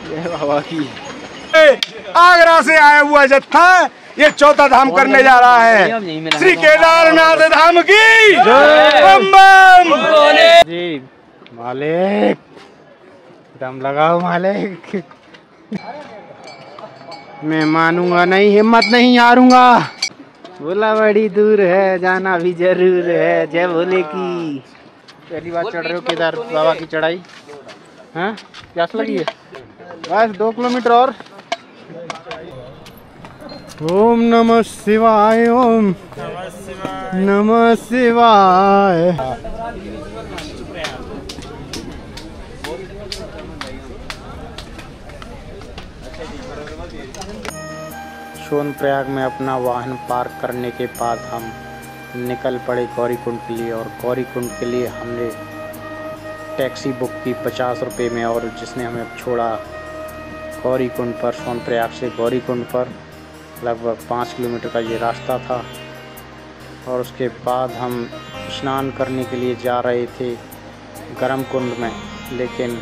बाबा की। आगरा से आया हुआ जत्था ये चौथा धाम करने जा रहा है। श्री केदारनाथ धाम की बम बम। जी मालिक, दम लगाओ मालिक। मैं मानूंगा नहीं, हिम्मत नहीं हारूंगा। बोला बड़ी दूर है, जाना भी जरूर है। जय भोले की। पहली बार चढ़ रहे हो केदार बाबा की चढ़ाई? हाँ, प्यास लगी है? बस 2 किलोमीटर और। ओम नमः शिवाय, ओम नमः शिवाय। सोनप्रयाग में अपना वाहन पार्क करने के बाद हम निकल पड़े गौरीकुंड के लिए। और गौरीकुंड के लिए हमने टैक्सी बुक की 50 रुपये में, और जिसने हमें छोड़ा गौरीकुंड पर। सोनप्रयाग से गौरीकुंड पर लगभग 5 किलोमीटर का ये रास्ता था। और उसके बाद हम स्नान करने के लिए जा रहे थे गर्म कुंड में, लेकिन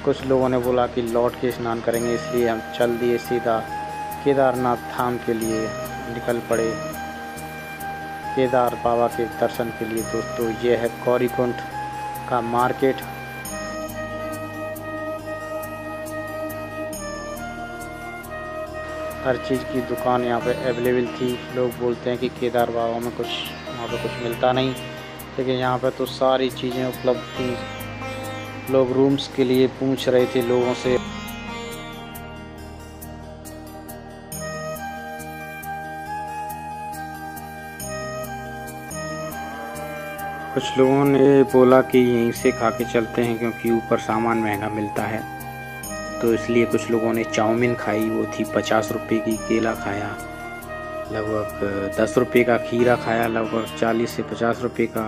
कुछ लोगों ने बोला कि लौट के स्नान करेंगे, इसलिए हम चल दिए सीधा केदारनाथ धाम के लिए निकल पड़े केदार बाबा के दर्शन के लिए। दोस्तों ये है गौरीकुंड का मार्केट। हर चीज़ की दुकान यहाँ पे अवेलेबल थी। लोग बोलते हैं कि केदार बाबा में कुछ वहाँ पे कुछ मिलता नहीं, लेकिन यहाँ पे तो सारी चीज़ें उपलब्ध थी। लोग रूम्स के लिए पूछ रहे थे लोगों से। कुछ लोगों ने बोला कि यहीं से खा के चलते हैं, क्योंकि ऊपर सामान महंगा मिलता है, तो इसलिए कुछ लोगों ने चाउमीन खाई, वो थी 50 रुपये की। केला खाया लगभग 10 रुपये का। खीरा खाया लगभग 40 से 50 रुपये का।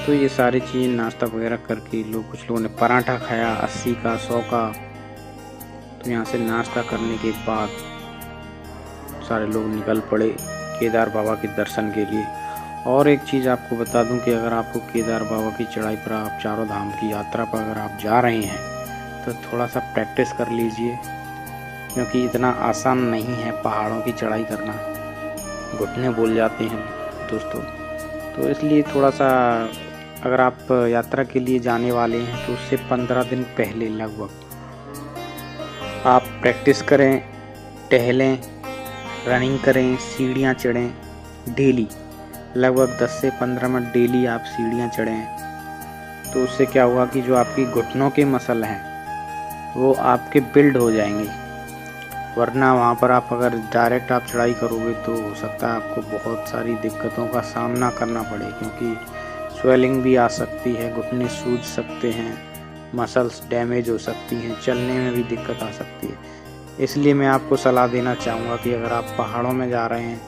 तो ये सारी चीज़ नाश्ता वगैरह करके लोग, कुछ लोगों ने पराठा खाया 80 का 100 का। तो यहाँ से नाश्ता करने के बाद सारे लोग निकल पड़े केदार बाबा के दर्शन के लिए। और एक चीज़ आपको बता दूं कि अगर आपको केदार बाबा की चढ़ाई पर, आप चारों धाम की यात्रा पर अगर आप जा रहे हैं, तो थोड़ा सा प्रैक्टिस कर लीजिए, क्योंकि इतना आसान नहीं है पहाड़ों की चढ़ाई करना। घुटने बोल जाते हैं दोस्तों। तो इसलिए थोड़ा सा, अगर आप यात्रा के लिए जाने वाले हैं तो उससे 15 दिन पहले लगभग आप प्रैक्टिस करें, टहलें, रनिंग करें, सीढ़ियाँ चढ़ें डेली। लगभग 10 से 15 मिनट डेली आप सीढ़ियाँ चढ़ें, तो उससे क्या होगा कि जो आपकी घुटनों के मसल हैं वो आपके बिल्ड हो जाएंगे। वरना वहाँ पर आप अगर डायरेक्ट आप चढ़ाई करोगे तो हो सकता है आपको बहुत सारी दिक्कतों का सामना करना पड़े, क्योंकि स्वेलिंग भी आ सकती है, घुटने सूज सकते हैं, मसल्स डैमेज हो सकती हैं, चलने में भी दिक्कत आ सकती है। इसलिए मैं आपको सलाह देना चाहूँगा कि अगर आप पहाड़ों में जा रहे हैं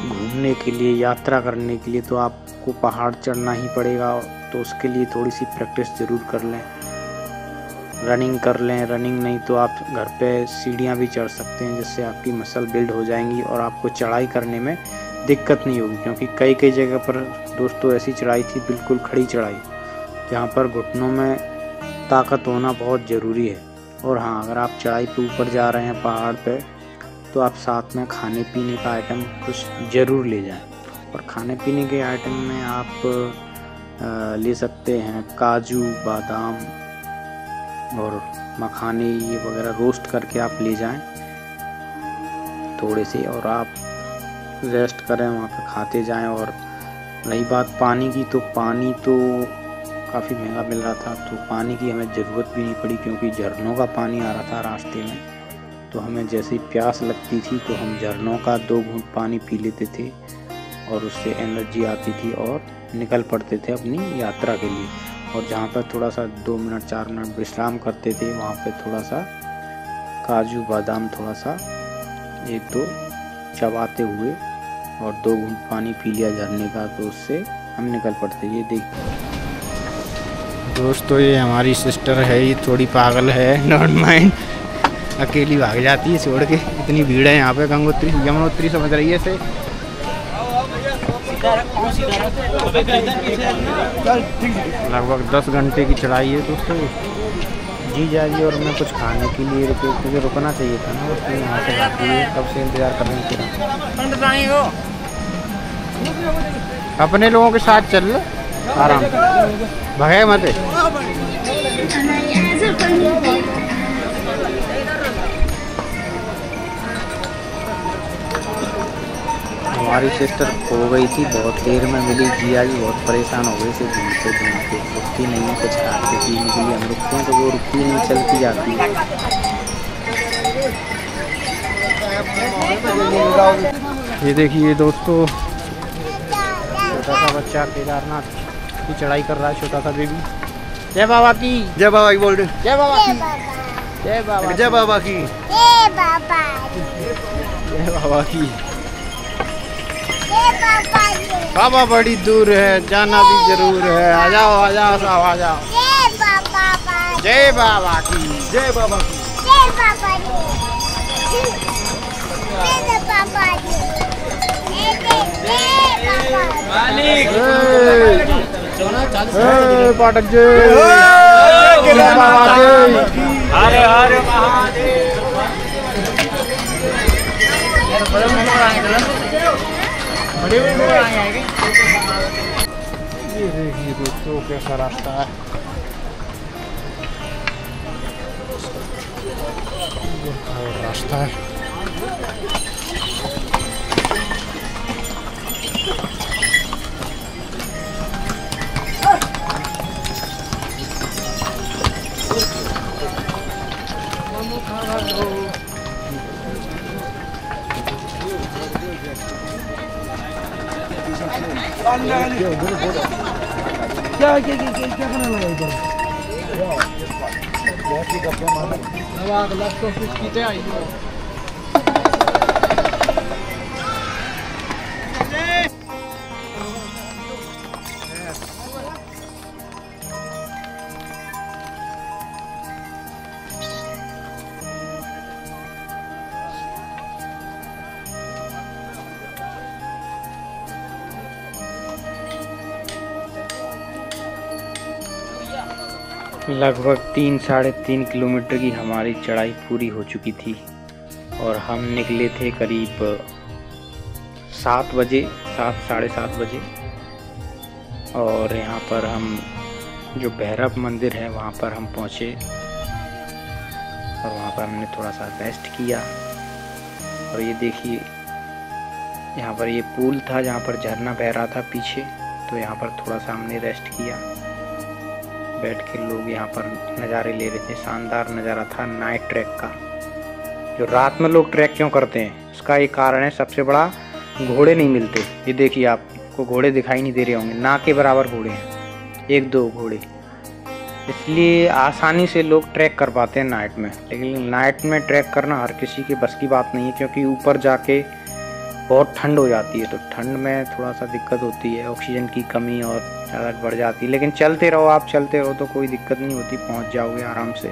घूमने के लिए, यात्रा करने के लिए, तो आपको पहाड़ चढ़ना ही पड़ेगा। तो उसके लिए थोड़ी सी प्रैक्टिस ज़रूर कर लें, रनिंग कर लें। रनिंग नहीं तो आप घर पे सीढ़ियाँ भी चढ़ सकते हैं, जिससे आपकी मसल बिल्ड हो जाएंगी और आपको चढ़ाई करने में दिक्कत नहीं होगी। क्योंकि कई कई जगह पर दोस्तों ऐसी चढ़ाई थी, बिल्कुल खड़ी चढ़ाई, जहाँ पर घुटनों में ताकत होना बहुत ज़रूरी है। और हाँ, अगर आप चढ़ाई पे ऊपर जा रहे हैं पहाड़ पे, तो आप साथ में खाने पीने का आइटम कुछ ज़रूर ले जाएं। और खाने पीने के आइटम में आप ले सकते हैं काजू, बादाम और मखाने, ये वगैरह रोस्ट करके आप ले जाएं थोड़े से, और आप रेस्ट करें वहाँ पे, खाते जाएं। और रही बात पानी की, तो पानी तो काफ़ी महंगा मिल रहा था, तो पानी की हमें ज़रूरत भी नहीं पड़ी, क्योंकि झरनों का पानी आ रहा था रास्ते में। तो हमें जैसे ही प्यास लगती थी तो हम झरनों का 2 घूंट पानी पी लेते थे, और उससे एनर्जी आती थी और निकल पड़ते थे अपनी यात्रा के लिए। और जहाँ पर थोड़ा सा 2 मिनट 4 मिनट विश्राम करते थे, वहाँ पे थोड़ा सा काजू बादाम थोड़ा सा 1-2 चबाते हुए और 2 घूंट पानी पी लिया झरने का, तो उससे हम निकल पड़ते। ये देखिए दोस्तों, ये हमारी सिस्टर है, ये थोड़ी पागल है, डोंट माइंड। अकेली भाग जाती है छोड़ के, इतनी भीड़ है यहाँ पे। गंगोत्री यमुनोत्री समझ रही है इसे। लगभग 10 घंटे की चढ़ाई है दोस्तों, जीजा जी और मैं कुछ खाने के लिए रुके, क्योंकि रुकना चाहिए था ना, उसलिए यहाँ से बाकी कब से इंतज़ार कर रहे थे। अपने लोगों के साथ चल आराम भगे मत। हमारी सिस्टर खो गई थी, बहुत देर में मिली। जिया जी बहुत परेशान हो गए, से ढूंढते रुकती नहीं है, कुछ खाते पीने के लिए हम रुकते हैं तो वो रुकती नहीं, चलती जाती है। ये देखिए दोस्तों, छोटा सा बच्चा केदारनाथ की चढ़ाई कर रहा है, छोटा सा बेबी। जय बाबा की, जय बाबा की बोल रहे, जय बाबा की, जय बाबा, जय बाबा की, जय बाबा की। बाबा बड़ी दूर है, जाना भी जरूर है। आ जाओ आ जाओ साहब, आ जाओ। जय बाबा की, जय बाबा की, जय बाबा की, पाठक जी, जय बाबा की, हरे हरे महादेव। ये देखिए दोस्तों कैसा रास्ता है, रास्ता है। क्या करना लगा इधर? लगभग 3-3.5 किलोमीटर की हमारी चढ़ाई पूरी हो चुकी थी और हम निकले थे करीब 7 बजे, 7-7:30 बजे। और यहाँ पर हम जो भैरव मंदिर है वहाँ पर हम पहुँचे और वहाँ पर हमने थोड़ा सा रेस्ट किया। और ये देखिए यहाँ पर ये पुल था जहाँ पर झरना बह रहा था पीछे, तो यहाँ पर थोड़ा सा हमने रेस्ट किया। बैठ के लोग यहाँ पर नज़ारे ले रहे थे। शानदार नज़ारा था नाइट ट्रैक का। जो रात में लोग ट्रैक क्यों करते हैं, इसका एक कारण है सबसे बड़ा, घोड़े नहीं मिलते। ये देखिए आपको घोड़े दिखाई नहीं दे रहे होंगे, ना के बराबर घोड़े हैं, 1-2 घोड़े। इसलिए आसानी से लोग ट्रैक कर पाते हैं नाइट में। लेकिन नाइट में ट्रैक करना हर किसी के बस की बात नहीं है, क्योंकि ऊपर जाके बहुत ठंड हो जाती है, तो ठंड में थोड़ा सा दिक्कत होती है, ऑक्सीजन की कमी और ज़्यादा बढ़ जाती है। लेकिन चलते रहो, आप चलते रहो तो कोई दिक्कत नहीं होती, पहुंच जाओगे आराम से।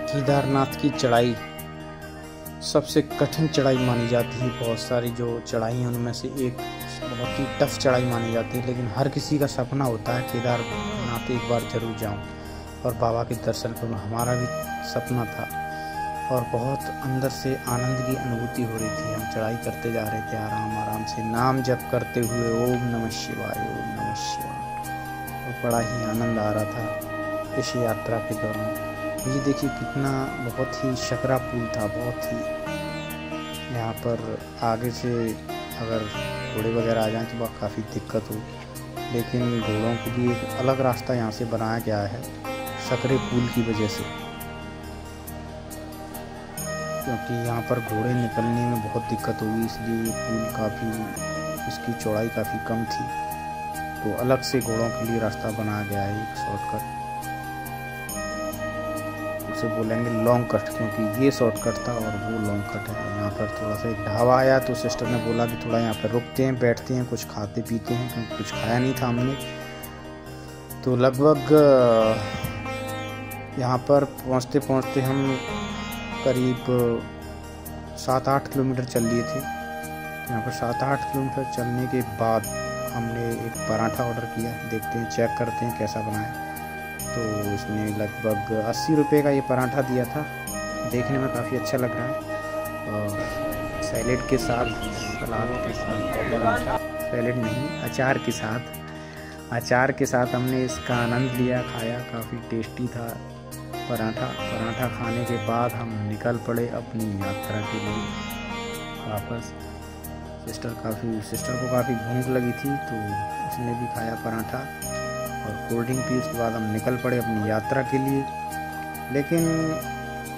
केदारनाथ की चढ़ाई सबसे कठिन चढ़ाई मानी जाती है। बहुत सारी जो चढ़ाई हैं उनमें से एक बहुत ही टफ चढ़ाई मानी जाती है, लेकिन हर किसी का सपना होता है केदारनाथ एक बार जरूर जाऊं और बाबा के दर्शन करूं। हमारा भी सपना था और बहुत अंदर से आनंद की अनुभूति हो रही थी। हम चढ़ाई करते जा रहे थे आराम आराम से, नाम जप करते हुए, ओम नमः शिवाय, ओम नमः शिवाय। और बड़ा ही आनंद आ रहा था इस यात्रा के दौरान। ये देखिए कितना, बहुत ही शकरा पुल था, बहुत ही। यहाँ पर आगे से अगर घोड़े वगैरह आ जाएँ तो बहुत काफ़ी दिक्कत हो, लेकिन घोड़ों के लिए एक अलग रास्ता यहाँ से बनाया गया है शकरे पुल की वजह से, क्योंकि यहाँ पर घोड़े निकलने में बहुत दिक्कत होगी, इसलिए ये पुल काफ़ी, इसकी चौड़ाई काफ़ी कम थी, तो अलग से घोड़ों के लिए रास्ता बनाया गया है, एक शॉर्टकट। उसे बोलेंगे लॉन्ग कट, क्योंकि ये शॉर्टकट था और वो लॉन्ग कट है। यहाँ पर थोड़ा सा एक ढाबा आया तो सिस्टर ने बोला कि थोड़ा यहाँ पर रुकते हैं, बैठते हैं, कुछ खाते पीते हैं, क्योंकि कुछ खाया नहीं था हमने। तो लगभग यहाँ पर पहुँचते पहुँचते हम करीब 7-8 किलोमीटर चल लिए थे। यहाँ पर 7-8 किलोमीटर चलने के बाद हमने एक पराठा ऑर्डर किया, देखते हैं चेक करते हैं कैसा बना है। तो इसने लगभग 80 रुपये का ये पराठा दिया था, देखने में काफ़ी अच्छा लग रहा है। और सैलेड के साथ, सलाद के साथ, सैलेड नहीं अचार के साथ हमने इसका आनंद लिया, खाया। काफ़ी टेस्टी था पराठा खाने के बाद हम निकल पड़े अपनी यात्रा के लिए वापस। सिस्टर को काफ़ी भूख लगी थी तो उसने भी खाया पराठा और कोल्ड ड्रिंक पी। उसके बाद हम निकल पड़े अपनी यात्रा के लिए। लेकिन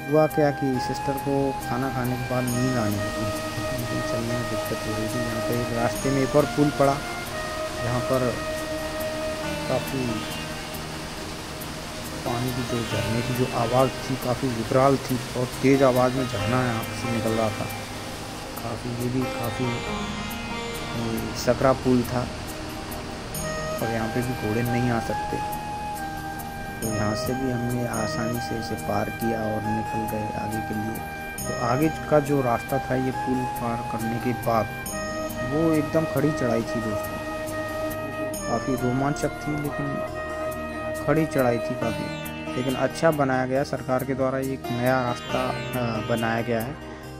हुआ क्या कि सिस्टर को खाना खाने के बाद नींद आने लगी, लेकिन चलने में दिक्कत हो रही थी। यहाँ पे एक रास्ते में एक और पुल पड़ा, जहाँ पर काफ़ी पानी की जो झरने की जो आवाज़ थी काफ़ी विकराल थी, और तेज़ आवाज़ में झरना यहाँ से निकल रहा था। ये भी काफ़ी सकरा पुल था और यहाँ पे भी घोड़े नहीं आ सकते, तो यहाँ से भी हमने आसानी से इसे पार किया और निकल गए आगे के लिए। तो आगे का जो रास्ता था ये पुल पार करने के बाद, वो एकदम खड़ी चढ़ाई थी दोस्तों, काफ़ी रोमांचक थी, लेकिन खड़ी चढ़ाई थी काफ़ी। लेकिन अच्छा बनाया गया सरकार के द्वारा, एक नया रास्ता बनाया गया है।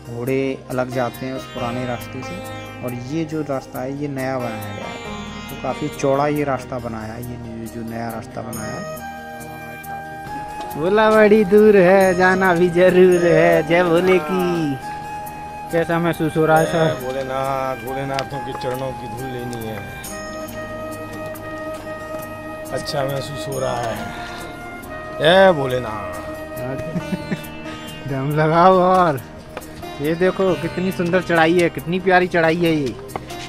घोड़े अलग जाते हैं उस पुराने रास्ते से, और ये जो रास्ता है ये नया बनाया गया है। तो काफ़ी चौड़ा ये रास्ता बनाया है, ये जो नया रास्ता बनाया है। बोला बड़ी दूर है, जाना भी जरूर है। जय भोले की। कैसा महसूस हो रहा है सर? भोलेनाथों के चरणों की धूल लेनी है, अच्छा महसूस हो रहा है। जय भोलेनाथ। दम लगाओ। और ये देखो कितनी सुंदर चढ़ाई है, कितनी प्यारी चढ़ाई है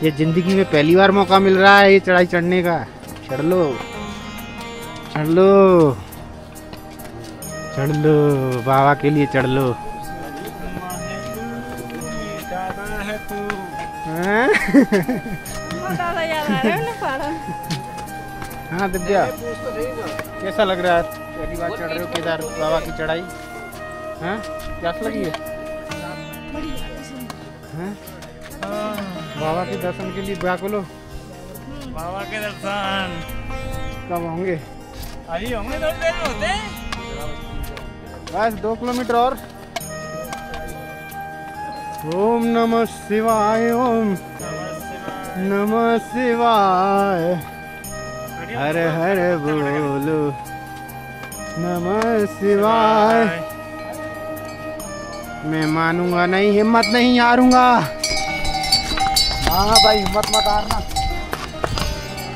ये ज़िंदगी में पहली बार मौका मिल रहा है ये चढ़ाई चढ़ने का। चढ़ लो बाबा के लिए चढ़ लो। हाँ दिव्या, कैसा लग रहा है? पहली बार चढ़ रहे हो केदार बाबा की चढ़ाई? हाँ प्यास लगी है? बाबा के दर्शन के लिए व्याकुल हो? बाबा के दर्शन कब होंगे? अभी होंगे, थोड़ी देर में होते हैं। बस 2 किलोमीटर और। ओम नमः शिवाय, ओम नमः शिवाय, हर हर बोलो नमः शिवाय। मैं मानूंगा नहीं, हिम्मत नहीं हारूंगा। हाँ भाई, हिम्मत मत हारना।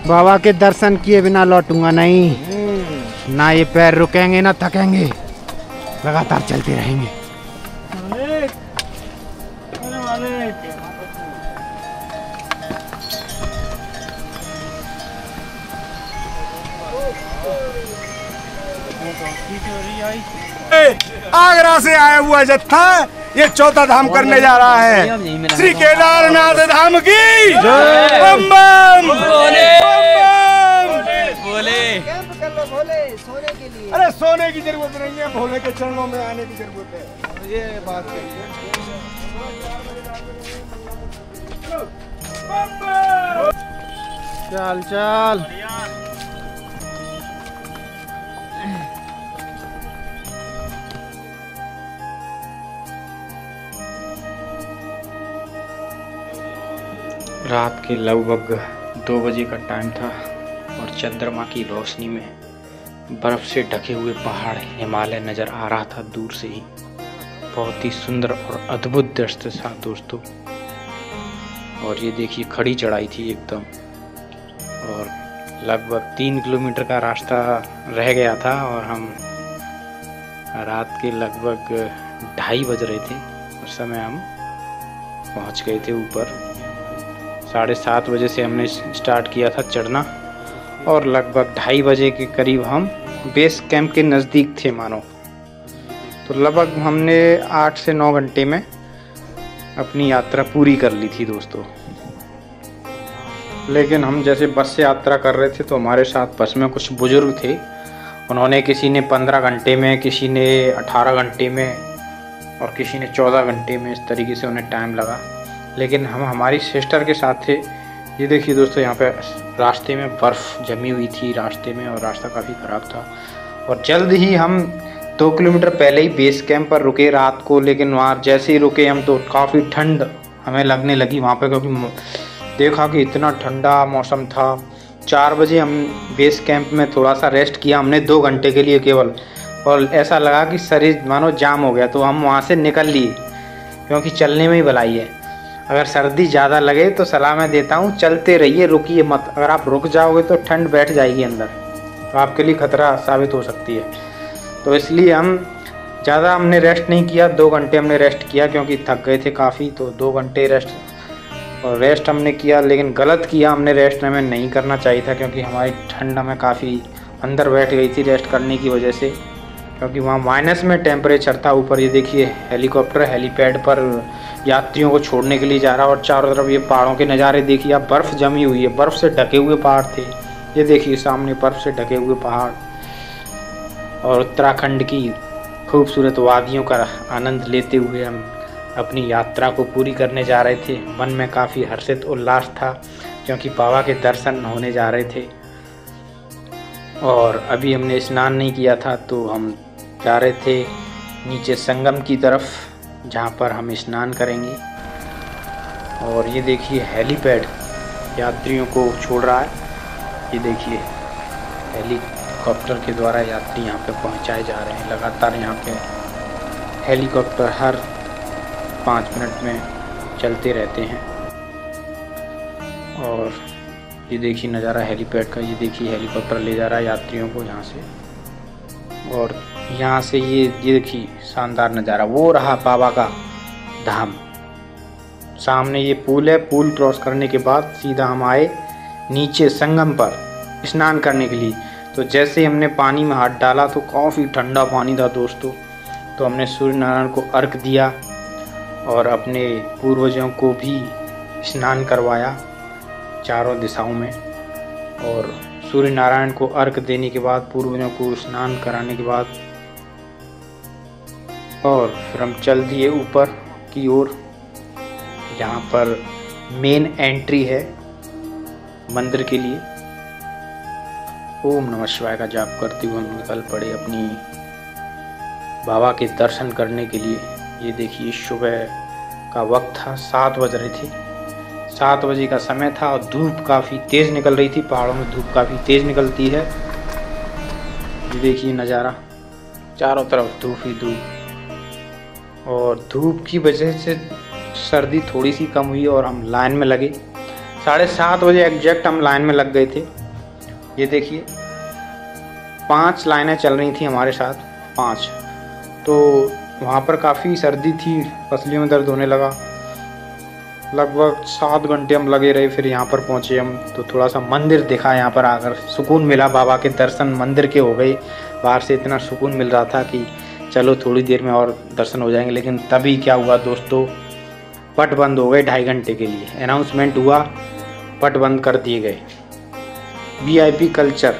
बाबा के दर्शन किए बिना लौटूंगा नहीं। ना ये पैर रुकेंगे ना थकेंगे, लगातार चलते रहेंगे। आगरा से आया हुआ जत्था ये चौथा धाम करने जा रहा है। श्री केदारनाथ धाम की बम बम बोले। अरे सोने की जरूरत नहीं है, भोले के चरणों में आने की जरूरत है। ये बात चल चल। रात के लगभग 2 बजे का टाइम था और चंद्रमा की रोशनी में बर्फ से ढके हुए पहाड़ हिमालय नज़र आ रहा था दूर से ही। बहुत ही सुंदर और अद्भुत दृश्य था दोस्तों। और ये देखिए खड़ी चढ़ाई थी एकदम, और लगभग 3 किलोमीटर का रास्ता रह गया था और हम रात के लगभग 2:30 बज रहे थे उस समय हम पहुंच गए थे ऊपर। 7:30 बजे से हमने स्टार्ट किया था चढ़ना और लगभग 2:30 बजे के करीब हम बेस कैंप के नज़दीक थे मानो। तो लगभग हमने 8 से 9 घंटे में अपनी यात्रा पूरी कर ली थी दोस्तों। लेकिन हम जैसे बस से यात्रा कर रहे थे तो हमारे साथ बस में कुछ बुजुर्ग थे। उन्होंने किसी ने 15 घंटे में, किसी ने 18 घंटे में और किसी ने 14 घंटे में, इस तरीके से उन्हें टाइम लगा। लेकिन हम हमारी सिस्टर के साथ थे ये देखिए दोस्तों, यहाँ पे रास्ते में बर्फ़ जमी हुई थी रास्ते में, और रास्ता काफ़ी ख़राब था। और जल्द ही हम 2 किलोमीटर पहले ही बेस कैंप पर रुके रात को, लेकिन वहाँ जैसे ही रुके हम तो काफ़ी ठंड हमें लगने लगी वहाँ पे, क्योंकि देखा कि इतना ठंडा मौसम था। 4 बजे हम बेस कैंप में थोड़ा सा रेस्ट किया हमने 2 घंटे के लिए केवल, और ऐसा लगा कि शरीर मानो जाम हो गया, तो हम वहाँ से निकल लिए, क्योंकि चलने में ही भलाई है। अगर सर्दी ज़्यादा लगे तो सलाह मैं देता हूँ चलते रहिए, रुकिए मत। अगर आप रुक जाओगे तो ठंड बैठ जाएगी अंदर, तो आपके लिए खतरा साबित हो सकती है। तो इसलिए हमने रेस्ट नहीं किया, 2 घंटे हमने रेस्ट किया, क्योंकि थक गए थे काफ़ी। तो 2 घंटे रेस्ट हमने किया, लेकिन गलत किया हमने। रेस्ट हमें नहीं करना चाहिए था, क्योंकि हमारी ठंड हमें काफ़ी अंदर बैठ गई थी रेस्ट करने की वजह से, क्योंकि वहाँ माइनस में टेम्परेचर था। ऊपर ये देखिए हेलीकॉप्टर हेलीपैड पर यात्रियों को छोड़ने के लिए जा रहा है, और चारों तरफ ये पहाड़ों के नज़ारे देखिए आप, बर्फ़ जमी हुई है, बर्फ़ से ढके हुए पहाड़ थे। ये देखिए सामने बर्फ़ से ढके हुए पहाड़, और उत्तराखंड की खूबसूरत वादियों का आनंद लेते हुए हम अपनी यात्रा को पूरी करने जा रहे थे। मन में काफ़ी हर्षित उल्लास था, क्योंकि बाबा के दर्शन होने जा रहे थे। और अभी हमने स्नान नहीं किया था, तो हम जा रहे थे नीचे संगम की तरफ, जहाँ पर हम स्नान करेंगे। और ये देखिए हेलीपैड यात्रियों को छोड़ रहा है। ये देखिए हेलीकॉप्टर के द्वारा यात्री यहाँ पे पहुँचाए जा रहे हैं। लगातार यहाँ पे हेलीकॉप्टर हर 5 मिनट में चलते रहते हैं। और ये देखिए नज़ारा हेलीपैड का, ये देखिए हेलीकॉप्टर ले जा रहा है यात्रियों को यहाँ से। और यहाँ से ये देखिए शानदार नज़ारा, वो रहा बाबा का धाम। सामने ये पुल है, पुल क्रॉस करने के बाद सीधा हम आए नीचे संगम पर स्नान करने के लिए। तो जैसे हमने पानी में हाथ डाला तो काफ़ी ठंडा पानी था दोस्तों। तो हमने सूर्य नारायण को अर्घ दिया और अपने पूर्वजों को भी स्नान करवाया चारों दिशाओं में। और सूर्य नारायण को अर्घ देने के बाद, पूर्वजों को स्नान कराने के बाद, और फिर हम चल दिए ऊपर की ओर, जहाँ पर मेन एंट्री है मंदिर के लिए। ओम नमः शिवाय का जाप करते हुए हम निकल पड़े अपनी बाबा के दर्शन करने के लिए। ये देखिए सुबह का वक्त था, 7 बज रहे थे, 7 बजे का समय था और धूप काफ़ी तेज़ निकल रही थी। पहाड़ों में धूप काफ़ी तेज़ निकलती है। ये देखिए नज़ारा, चारों तरफ धूप ही धूप। और धूप की वजह से सर्दी थोड़ी सी कम हुई और हम लाइन में लगे। 7:30 बजे एग्जैक्ट हम लाइन में लग गए थे। ये देखिए 5 लाइनें चल रही थी हमारे साथ, 5। तो वहाँ पर काफ़ी सर्दी थी, पसलियों में दर्द होने लगा। लगभग 7 घंटे हम लगे रहे, फिर यहाँ पर पहुँचे हम। तो थोड़ा सा मंदिर देखा, यहाँ पर आकर सुकून मिला। बाबा के दर्शन मंदिर के हो गए। बाहर से इतना सुकून मिल रहा था कि चलो थोड़ी देर में और दर्शन हो जाएंगे। लेकिन तभी क्या हुआ दोस्तों, पट बंद हो गए 2.5 घंटे के लिए। अनाउंसमेंट हुआ, पट बंद कर दिए गए। VIP कल्चर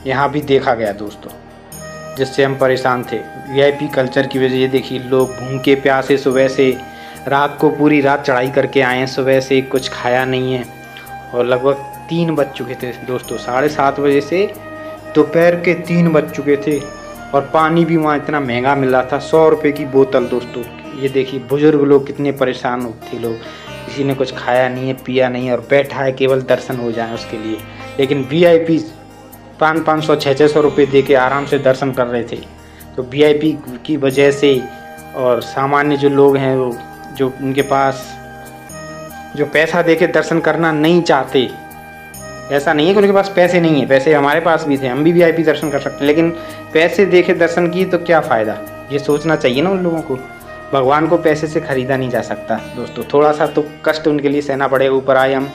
यहाँ भी देखा गया दोस्तों, जिससे हम परेशान थे। VIP कल्चर की वजह, ये देखिए लोग भूखे प्यासे सुबह से, रात को पूरी रात चढ़ाई करके आए हैं, सुबह से कुछ खाया नहीं है। और लगभग 3 बज चुके थे दोस्तों, 7:30 बजे से दोपहर के 3 बज चुके थे। और पानी भी वहाँ इतना महंगा मिल रहा था, 100 रुपये की बोतल दोस्तों। ये देखिए बुजुर्ग लोग कितने परेशान थे लोग, किसी ने कुछ खाया नहीं है, पिया नहीं है, और बैठा है केवल दर्शन हो जाए उसके लिए। लेकिन VIP 500, 600 रुपये दे के आराम से दर्शन कर रहे थे। तो VIP की वजह से, और सामान्य जो लोग हैं, वो जो उनके पास जो पैसा दे के दर्शन करना नहीं चाहते, ऐसा नहीं है कि उनके पास पैसे नहीं है, पैसे हमारे पास भी थे, हम भी VIP दर्शन कर सकते, लेकिन पैसे दे के दर्शन किए तो क्या फ़ायदा, ये सोचना चाहिए ना उन लोगों को। भगवान को पैसे से ख़रीदा नहीं जा सकता दोस्तों, थोड़ा सा तो कष्ट उनके लिए सहना पड़ेगा। ऊपर आए हम,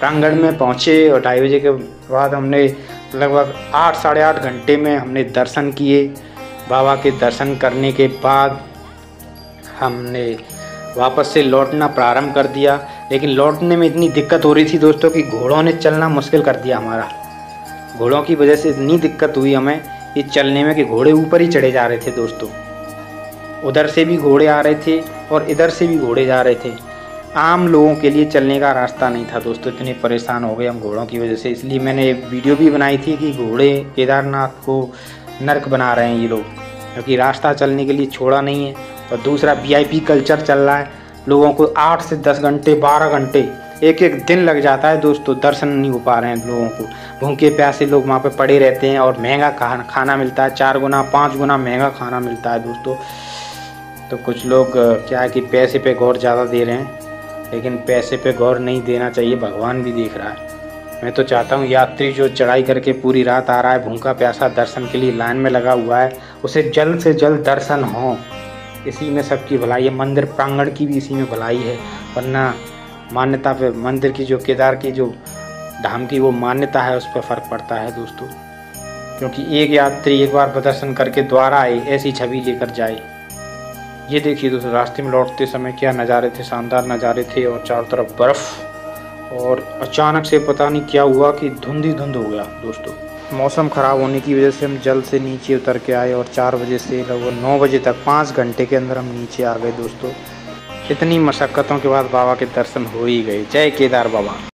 प्रांगण में पहुँचे और 2:30 बजे के बाद हमने लगभग 8 साढ़े 8 घंटे में हमने दर्शन किए। बाबा के दर्शन करने के बाद हमने वापस से लौटना प्रारंभ कर दिया। लेकिन लौटने में इतनी दिक्कत हो रही थी दोस्तों कि घोड़ों ने चलना मुश्किल कर दिया हमारा। घोड़ों की वजह से इतनी दिक्कत हुई हमें ये चलने में कि घोड़े ऊपर ही चढ़े जा रहे थे दोस्तों। उधर से भी घोड़े आ रहे थे और इधर से भी घोड़े जा रहे थे। आम लोगों के लिए चलने का रास्ता नहीं था दोस्तों। इतने परेशान हो गए हम घोड़ों की वजह से, इसलिए मैंने वीडियो भी बनाई थी कि घोड़े केदारनाथ को नर्क बना रहे हैं ये लोग, क्योंकि रास्ता चलने के लिए छोड़ा नहीं है। और दूसरा वीआईपी कल्चर चल रहा है, लोगों को 8 से 10 घंटे 12 घंटे एक दिन लग जाता है दोस्तों, दर्शन नहीं हो पा रहे हैं लोगों को। भूखे प्यासे लोग वहाँ पे पड़े रहते हैं और महंगा खाना मिलता है, 4 गुना 5 गुना महंगा खाना मिलता है दोस्तों। तो कुछ लोग क्या है कि पैसे पे गौर ज़्यादा दे रहे हैं, लेकिन पैसे पे गौर नहीं देना चाहिए, भगवान भी देख रहा है। मैं तो चाहता हूँ यात्री जो चढ़ाई करके पूरी रात आ रहा है भूखा प्यासा दर्शन के लिए लाइन में लगा हुआ है, उसे जल्द से जल्द दर्शन हो। इसी में सबकी भलाई है, मंदिर प्रांगण की भी इसी में भलाई है। वरना मान्यता पे मंदिर की जो केदार की जो धाम की वो मान्यता है उस पर फ़र्क पड़ता है दोस्तों, क्योंकि एक यात्री एक बार दर्शन करके दोबारा आए ऐसी छवि लेकर जाए। ये देखिए दोस्तों, रास्ते में लौटते समय क्या नज़ारे थे, शानदार नज़ारे थे और चारों तरफ बर्फ़। और अचानक से पता नहीं क्या हुआ कि धुंध ही धुंध हो गया दोस्तों। मौसम ख़राब होने की वजह से हम जल्द से नीचे उतर के आए और 4 बजे से लगभग 9 बजे तक 5 घंटे के अंदर हम नीचे आ गए दोस्तों। इतनी मशक्क़तों के बाद बाबा के दर्शन हो ही गए। जय केदार बाबा।